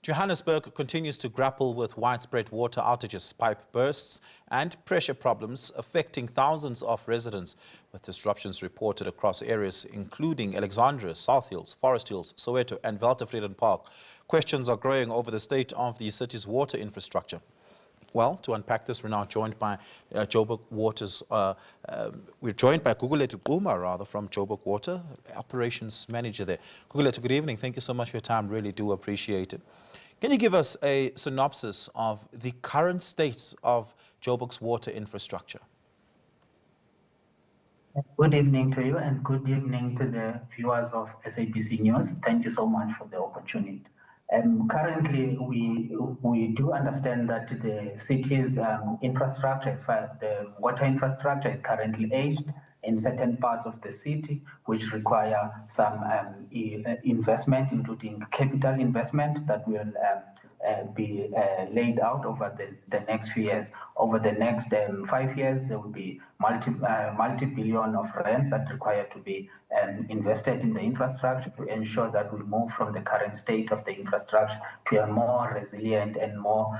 Johannesburg continues to grapple with widespread water outages, pipe bursts and pressure problems affecting thousands of residents, with disruptions reported across areas including Alexandra, South Hills, Forest Hills, Soweto and Weltevreden Park. Questions are growing over the state of the city's water infrastructure. Well, to unpack this, we're now joined by Johannesburg Water's, we're joined by Gugulethu Quma, from Johannesburg Water, Operations Manager there. Gugulethu, good evening. Thank you so much for your time. Really do appreciate it. Can you give us a synopsis of the current state of Johannesburg's water infrastructure? Good evening to you and good evening to the viewers of SABC News. Thank you so much for the opportunity. Currently, we do understand that the city's infrastructure, the water infrastructure is currently aged in certain parts of the city, which require some investment, including capital investment that will be laid out over the next few years. Over the next 5 years, there will be multi-billion of rands that require to be invested in the infrastructure to ensure that we move from the current state of the infrastructure to a more resilient and more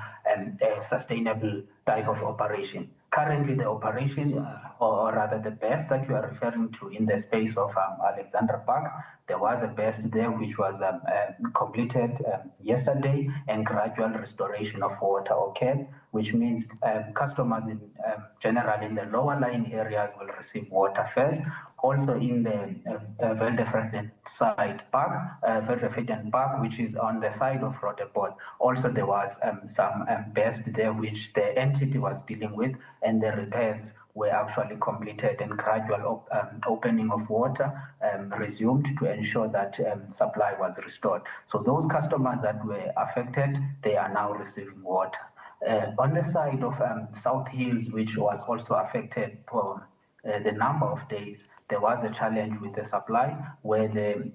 sustainable type of operation. Currently, the operation, or rather the best that you are referring to in the space of Alexandra Park, there was a best there which was completed yesterday, and gradual restoration of water occurred, which means customers in general in the lower lying areas will receive water first. Also in the Weltevreden Park, which is on the side of Rotterport, also there was some best there which the entity was dealing with, and the repairs were actually completed and gradual opening of water resumed to ensure that supply was restored. So those customers that were affected, they are now receiving water. On the side of South Hills, which was also affected for the number of days, there was a challenge with the supply where the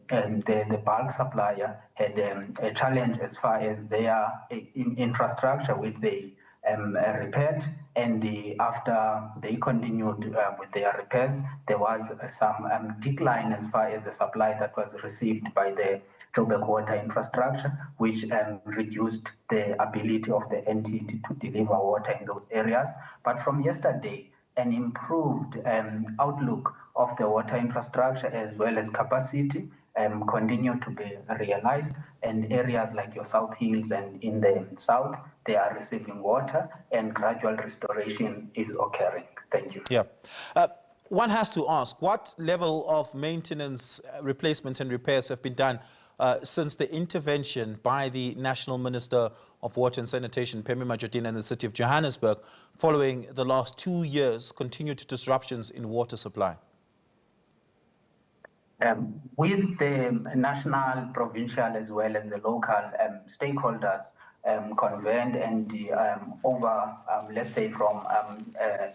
bulk supplier had a challenge as far as their infrastructure, which they repaired, and after they continued with their repairs, there was some decline as far as the supply that was received by the Johannesburg Water infrastructure, which reduced the ability of the entity to deliver water in those areas. But from yesterday, an improved outlook of the water infrastructure as well as capacity continue to be realized, and areas like your South Hills and in the south, they are receiving water and gradual restoration is occurring. Thank you. Yeah. One has to ask, what level of maintenance, replacement and repairs have been done since the intervention by the National Minister of Water and Sanitation, Phumi Majortina, and the City of Johannesburg following the last 2 years' continued disruptions in water supply? With the national, provincial, as well as the local stakeholders convened, and over, let's say, from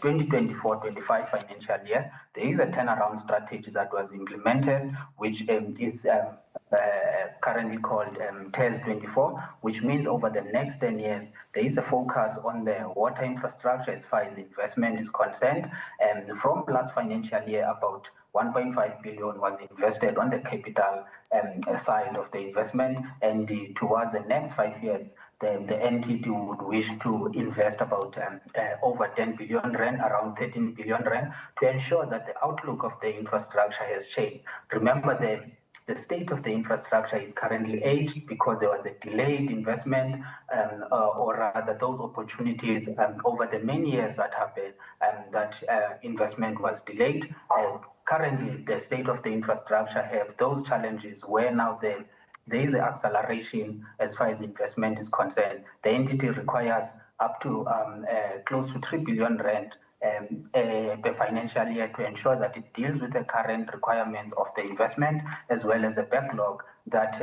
2024-25 financial year, there is a turnaround strategy that was implemented, which is currently called TES 24, which means over the next 10 years, there is a focus on the water infrastructure as far as investment is concerned. And from last financial year, about 1.5 billion was invested on the capital side of the investment, and towards the next 5 years, the entity would wish to invest about over 10 billion rand, around 13 billion rand, to ensure that the outlook of the infrastructure has changed. Remember, the state of the infrastructure is currently aged because there was a delayed investment, or rather those opportunities over the many years that happened, that investment was delayed. Currently, the state of the infrastructure have those challenges where now there is an acceleration as far as investment is concerned. The entity requires up to close to 3 billion rand per financial year to ensure that it deals with the current requirements of the investment as well as the backlog that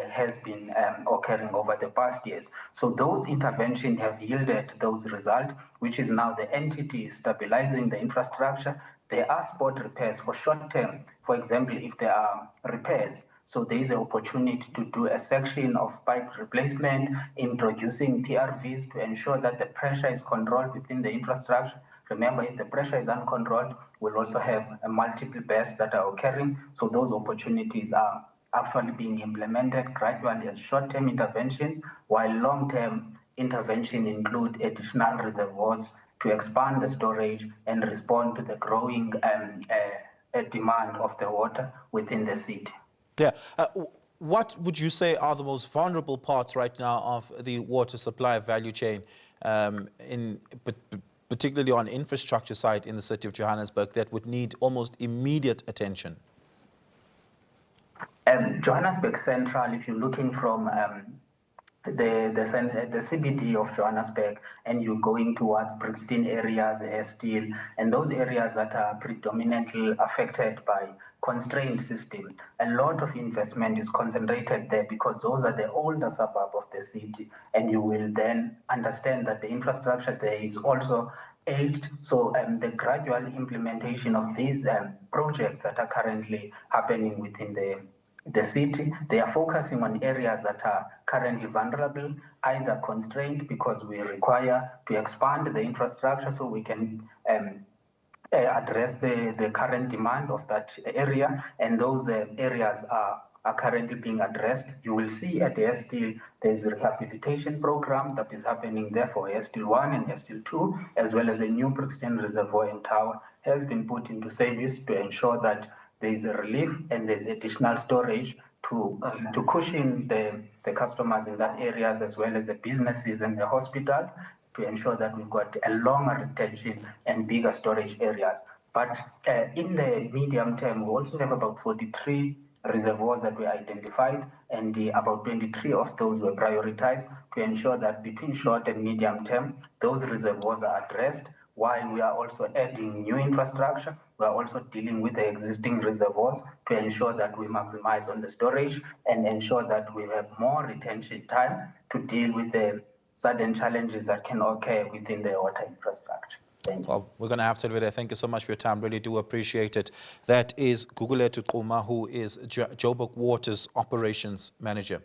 has been occurring over the past years. So those interventions have yielded those results, which is now the entity stabilizing the infrastructure. There are spot repairs for short term. For example, if there are repairs, so there is an opportunity to do a section of pipe replacement, introducing PRVs to ensure that the pressure is controlled within the infrastructure. Remember, if the pressure is uncontrolled, we'll also have multiple bursts that are occurring. So those opportunities are actually being implemented gradually as short-term interventions, while long-term intervention include additional reservoirs to expand the storage and respond to the growing demand of the water within the city. Yeah. What would you say are the most vulnerable parts right now of the water supply value chain, particularly on infrastructure side in the city of Johannesburg, that would need almost immediate attention? Johannesburg Central, if you're looking from the CBD of Johannesburg and you're going towards Brixton areas, Steel, and those areas that are predominantly affected by constrained system, a lot of investment is concentrated there because those are the older suburbs of the city, and you will then understand that the infrastructure there is also aged. So the gradual implementation of these projects that are currently happening within the city, they are focusing on areas that are currently vulnerable, either constrained because we require to expand the infrastructure so we can address the current demand of that area, and those areas are currently being addressed. You will see at the Steel, there's a rehabilitation program that is happening there for Steel 1 and Steel 2, as well as a new Brixton Reservoir and Tower has been put into service to ensure that there is a relief and there's additional storage to cushion the customers in that areas, as well as the businesses and the hospital, to ensure that we've got a longer retention and bigger storage areas. But in the medium term, we also have about 43 reservoirs that were identified, and about 23 of those were prioritized to ensure that between short and medium term, those reservoirs are addressed. While we are also adding new infrastructure, we are also dealing with the existing reservoirs to ensure that we maximize on the storage and ensure that we have more retention time to deal with the sudden challenges that can occur within the water infrastructure. Thank you. Well, we're going to have to leave it there. Thank you so much for your time. Really do appreciate it. That is Gugulethu Quma, who is Joburg Water's Operations Manager.